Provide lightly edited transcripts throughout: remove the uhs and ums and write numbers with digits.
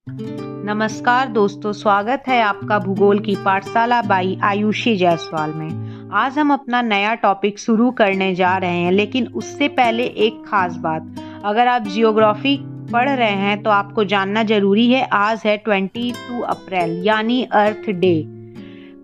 नमस्कार दोस्तों, स्वागत है आपका भूगोल की पाठशाला बाई आयुषी जायसवाल में। आज हम अपना नया टॉपिक शुरू करने जा रहे हैं, लेकिन उससे पहले एक खास बात। अगर आप जियोग्राफी पढ़ रहे हैं तो आपको जानना जरूरी है। आज है 22 अप्रैल यानी अर्थ डे।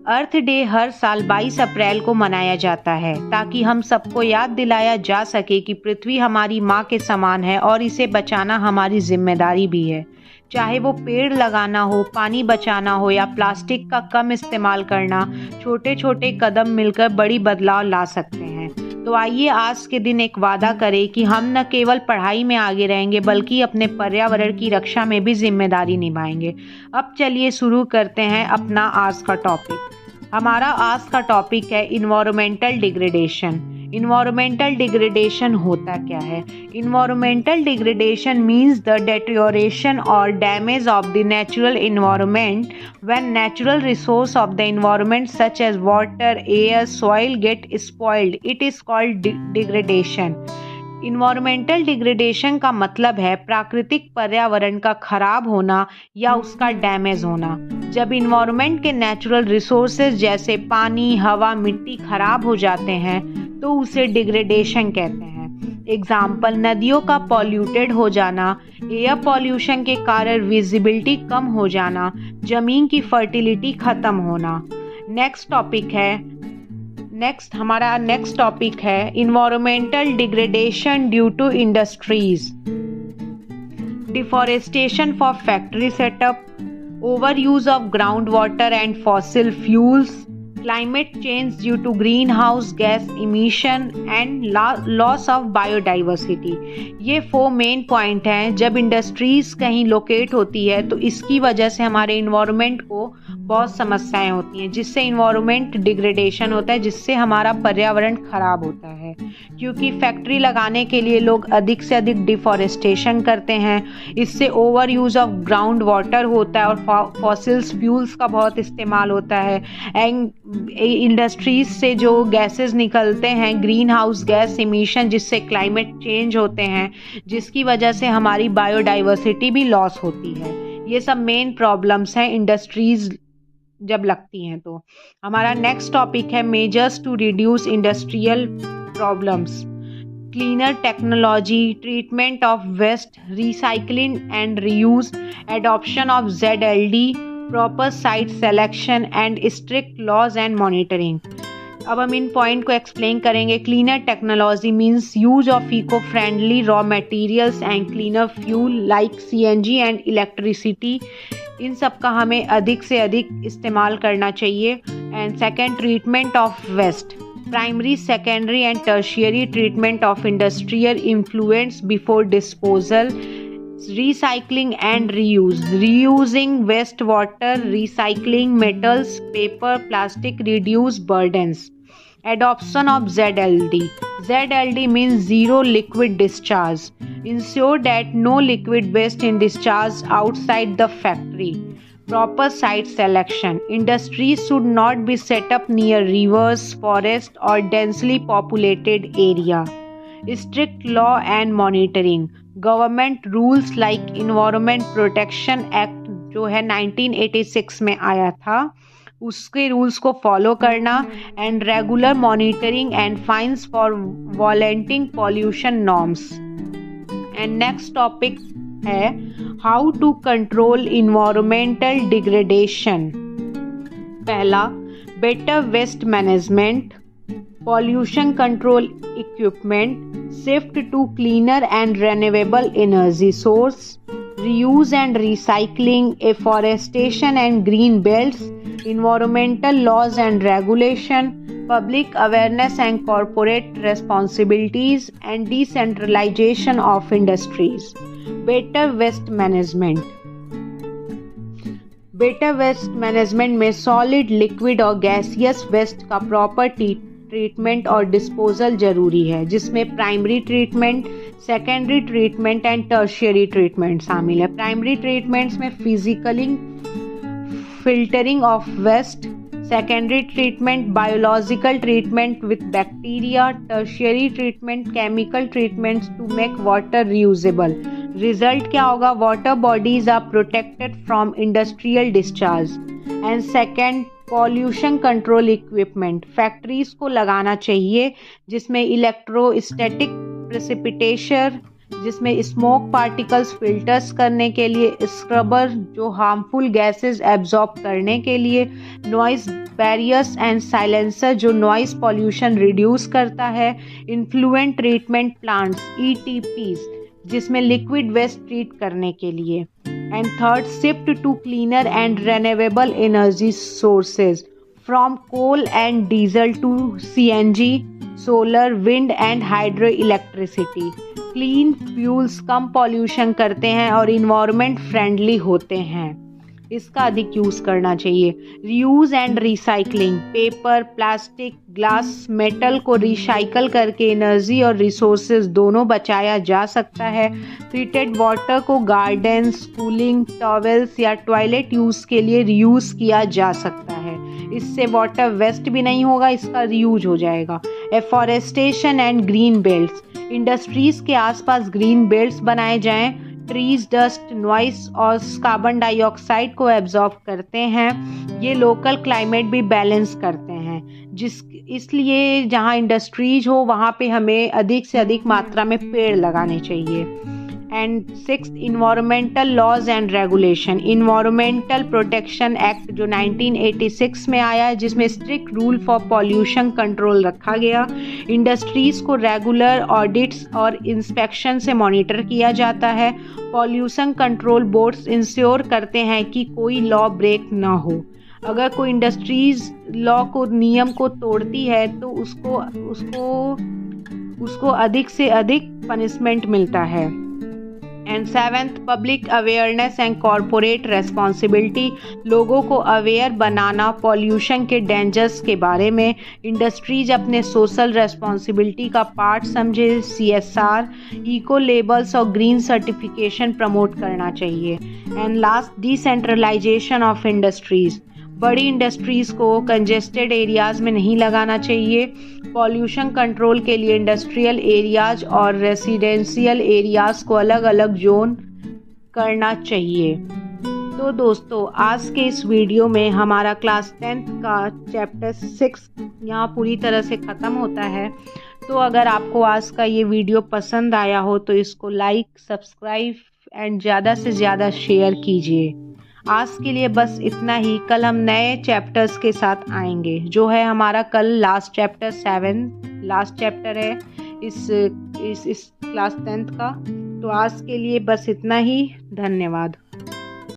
अर्थ डे हर साल 22 अप्रैल को मनाया जाता है ताकि हम सबको याद दिलाया जा सके कि पृथ्वी हमारी माँ के समान है और इसे बचाना हमारी जिम्मेदारी भी है। चाहे वो पेड़ लगाना हो, पानी बचाना हो या प्लास्टिक का कम इस्तेमाल करना, छोटे छोटे कदम मिलकर बड़ी बदलाव ला सकते हैं। तो आइए आज के दिन एक वादा करें कि हम न केवल पढ़ाई में आगे रहेंगे बल्कि अपने पर्यावरण की रक्षा में भी जिम्मेदारी निभाएंगे। अब चलिए शुरू करते हैं अपना आज का टॉपिक। हमारा आज का टॉपिक है इन्वायरमेंटल डिग्रेडेशन। इन्वायरमेंटल डिग्रेडेशन होता क्या है? Environmental degradation means the deterioration or damage of the natural environment when natural resource of the environment such as water, air, soil get spoiled. It is called degradation. Environmental degradation का मतलब है प्राकृतिक पर्यावरण का खराब होना या उसका डैमेज होना। जब इन्वायरमेंट के नेचुरल रिसोर्सेज जैसे पानी, हवा, मिट्टी खराब हो जाते हैं तो उसे डिग्रेडेशन कहते हैं। एग्जाम्पल, नदियों का पॉल्यूटेड हो जाना, एयर पॉल्यूशन के कारण विजिबिलिटी कम हो जाना, जमीन की फर्टिलिटी खत्म होना। हमारा नेक्स्ट टॉपिक है environmental degradation due to industries. Deforestation for factory setup, overuse of groundwater and fossil fuels, climate change due to greenhouse gas emission and loss of biodiversity। ये 4 मेन पॉइंट हैं। जब industries कहीं locate होती है तो इसकी वजह से हमारे इन्वायरमेंट को बहुत समस्याएं होती हैं, जिससे इन्वायरमेंट डिग्रेडेशन होता है, जिससे हमारा पर्यावरण खराब होता है। क्योंकि फैक्ट्री लगाने के लिए लोग अधिक से अधिक डिफॉरेस्टेशन करते हैं, इससे over use of ground water होता है और फॉसिल्स फ्यूल्स का बहुत इस्तेमाल होता है। एंड इंडस्ट्रीज से जो गैसेस निकलते हैं, ग्रीन हाउस गैस इमिशन, जिससे क्लाइमेट चेंज होते हैं, जिसकी वजह से हमारी बायोडाइवर्सिटी भी लॉस होती है। ये सब मेन प्रॉब्लम्स हैं इंडस्ट्रीज जब लगती हैं। तो हमारा नेक्स्ट टॉपिक है measures to reduce industrial problems. Cleaner technology, treatment of waste, recycling and reuse, adoption of ZLD, proper site selection and strict laws and monitoring. अब हम इन पॉइंट को एक्सप्लेन करेंगे। Cleaner technology means use of eco friendly raw materials and cleaner fuel like CNG and electricity. इन सब का हमें अधिक से अधिक इस्तेमाल करना चाहिए। And second, treatment of waste, primary, secondary and tertiary treatment of industrial influence before disposal, recycling and reuse, reusing wastewater, recycling metals, paper, plastic, reduce burdens. Adoption of ZLD. ZLD means zero liquid discharge. Ensure that no liquid waste is discharged outside the factory. Proper site selection. Industries should not be set up near rivers, forests or densely populated area. Strict law and monitoring. Government rules like environment protection act जो है 1986 में आया था, उसके rules को follow करना। And regular monitoring and fines for violating pollution norms. And next topic है how to control environmental degradation. पहला, better waste management, pollution control equipment, shift to cleaner and renewable energy source, reuse and recycling, afforestation and green belts, environmental laws and regulation, public awareness and corporate responsibilities, and decentralization of industries. Better waste management. Better waste management में solid, liquid और gaseous waste का proper treatment और disposal जरूरी है, जिसमें primary treatment, secondary treatment and tertiary treatment शामिल है। Primary treatments में physically filtering of waste, secondary treatment biological treatment with bacteria, tertiary treatment chemical treatments to make water reusable. Result क्या होगा? Water bodies are protected from industrial discharge. And second, pollution control equipment factories को लगाना चाहिए जिसमें electrostatic precipitation, जिसमें smoke particles filters करने के लिए, स्क्रबर जो हार्मफुल गैसेस एब्जॉर्ब करने के लिए, नॉइस बैरियर्स एंड साइलेंसर जो नॉइस पॉल्यूशन रिड्यूस करता है, इन्फ्लुएंट ट्रीटमेंट प्लांट्स ETPs जिसमें लिक्विड वेस्ट ट्रीट करने के लिए। And third, shift to cleaner and renewable energy sources from coal and diesel to CNG, solar, wind and hydro electricity. Clean fuels कम pollution करते हैं और इन्वायरमेंट फ्रेंडली होते हैं, इसका अधिक यूज़ करना चाहिए। Reuse and recycling, paper, plastic, glass, metal को रिसाइकल करके एनर्जी और रिसोर्सेज दोनों बचाया जा सकता है। ट्रीटेड वाटर को गार्डन्स, कूलिंग, टॉवेल्स या टॉयलेट यूज़ के लिए रीयूज़ किया जा सकता है। इससे वाटर वेस्ट भी नहीं होगा, इसका रीयूज हो जाएगा। Afforestation and green belts, industries के आसपास ग्रीन बेल्ट्स बनाए जाएं। ट्रीज डस्ट, नॉइस और कार्बन डाइऑक्साइड को एब्जॉर्ब करते हैं। ये लोकल क्लाइमेट भी बैलेंस करते हैं, इसलिए जहाँ इंडस्ट्रीज हो वहाँ पे हमें अधिक से अधिक मात्रा में पेड़ लगाने चाहिए। And sixth, environmental laws and regulation, environmental protection act जो 1986 में आया है, जिसमें strict rule for pollution control रखा गया। इंडस्ट्रीज़ को रेगुलर ऑडिट्स और इंस्पेक्शन से मॉनिटर किया जाता है। पॉल्यूशन कंट्रोल बोर्ड्स इंश्योर करते हैं कि कोई लॉ ब्रेक ना हो। अगर कोई इंडस्ट्रीज लॉ को, नियम को तोड़ती है तो उसको अधिक से अधिक पनिशमेंट मिलता है। And seventh, public awareness and corporate responsibility, लोगों को अवेयर बनाना पॉल्यूशन के डेंजर्स के बारे में। इंडस्ट्रीज अपने सोशल रेस्पॉन्सिबिलिटी का पार्ट समझे। CSR, इको लेबल्स और ग्रीन सर्टिफिकेशन प्रमोट करना चाहिए। And last, decentralisation of industries, बड़ी इंडस्ट्रीज़ को कंजेस्टेड एरियाज़ में नहीं लगाना चाहिए। पॉल्यूशन कंट्रोल के लिए इंडस्ट्रियल एरियाज़ और रेसिडेंशियल एरियाज़ को अलग अलग जोन करना चाहिए। तो दोस्तों, आज के इस वीडियो में हमारा क्लास 10th का चैप्टर 6 यहाँ पूरी तरह से ख़त्म होता है। तो अगर आपको आज का ये वीडियो पसंद आया हो तो इसको लाइक, सब्सक्राइब एंड ज़्यादा से ज़्यादा शेयर कीजिए। आज के लिए बस इतना ही। कल हम नए चैप्टर्स के साथ आएंगे, जो है हमारा कल लास्ट चैप्टर 7 लास्ट चैप्टर है इस क्लास 10th का। तो आज के लिए बस इतना ही। धन्यवाद।